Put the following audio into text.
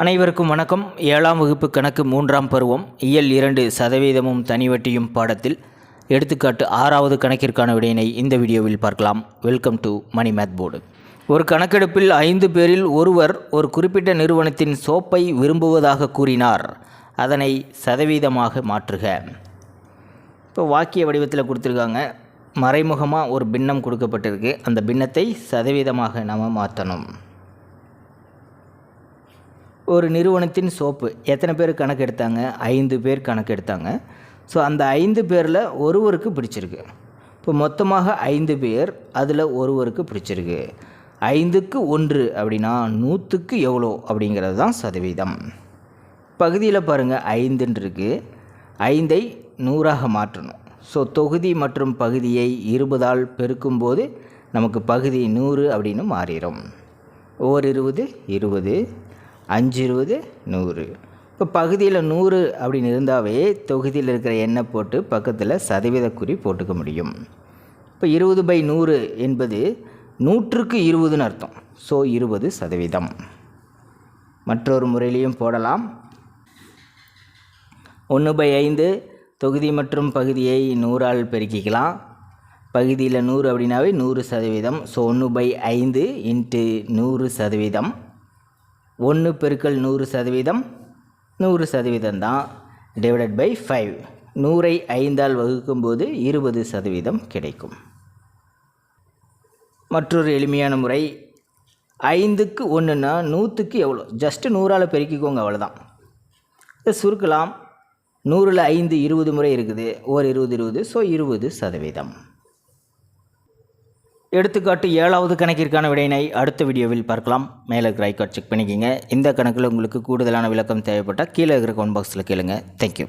அனைவருக்கும் வணக்கம். 7ஆம் வகுப்பு கணக்கு 3ஆம் பருவம் இயல் 2 சதவீதமும் தனிவட்டியும் பாடத்தில் எடுத்துக்காட்டு 6வது கணக்கிற்கான விடையினை இந்த வீடியோவில் பார்க்கலாம். Welcome to money math board. ஒரு கணக்கெடுப்பில் 5 பேரில் ஒருவர் ஒரு குறிப்பிட்ட நிறுவனத்தின் சோப்பை விரும்புவதாக கூறினார். அதனை சதவீதமாக மாற்றுக. இப்போ வாக்கிய வடிவத்தில் கொடுத்துருக்காங்க. மறைமுகமாக ஒரு பின்னம் கொடுக்கப்பட்டிருக்கு. அந்த பின்னத்தை சதவீதமாக நாம் மாற்றணும். ஒரு நிறுவனத்தின் சோப்பு எத்தனை பேர் கணக்கு எடுத்தாங்க? 5 பேர் கணக்கு எடுத்தாங்க. ஸோ அந்த 5 பேரில் ஒருவருக்கு பிடிச்சிருக்கு. இப்போ மொத்தமாக 5 பேர், அதில் ஒருவருக்கு பிடிச்சிருக்கு. 5க்கு 1 அப்படின்னா 100க்கு எவ்வளோ அப்படிங்கிறது தான் சதவீதம். பகுதியில் பாருங்கள் 5 இருக்குது. 5ஐ 100ஆக மாற்றணும். ஸோ தொகுதி மற்றும் பகுதியை 20ஆல் பெருக்கும்போது நமக்கு பகுதி 100 அப்படின்னு மாறிடும். ஓர் 20 20, 5 20 100. இப்போ பகுதியில் 100 அப்படின்னு இருந்தாவே தொகுதியில் இருக்கிற எண்ணை போட்டு பக்கத்தில் சதவீத குறி போட்டுக்க முடியும். இப்போ 20/100 என்பது 100க்கு 20ன்னு அர்த்தம். ஸோ 20%. மற்றொரு முறையிலையும் போடலாம். 1/5 தொகுதி மற்றும் பகுதியை 100ஆல் பெருக்கிக்கலாம். பகுதியில் 100 அப்படின்னாவே 100%. ஸோ 1/5 × 100%. 1 பெருக்கல் 100%, 100% தான். Divided by 5. 100ஐ 5ஆல் வகுக்கும்போது 20% கிடைக்கும். மற்றொரு எளிமையான முறை. 5க்கு 1ன்னா 100க்கு எவ்வளோ? ஜஸ்ட்டு 100ஆல் பெருக்கிக்கோங்க, அவ்வளோதான். இதை சுருக்கலாம். 100ல் 5 20 முறை இருக்குது. ஓர் 20 20, ஸோ 20%. எடுத்துக்காட்டு 7வது கணக்கிற்கான விடையினை அடுத்த வீடியோவில் பார்க்கலாம். மேலே இருக்கிற ஐகார்ட் செக் பண்ணிக்கிங்க. இந்த கணக்கில் உங்களுக்கு கூடுதலான விளக்கம் தேவைப்பட்டால் கீழே இருக்கிற கமெண்ட் பாக்ஸில் கேளுங்க. தேங்க்யூ.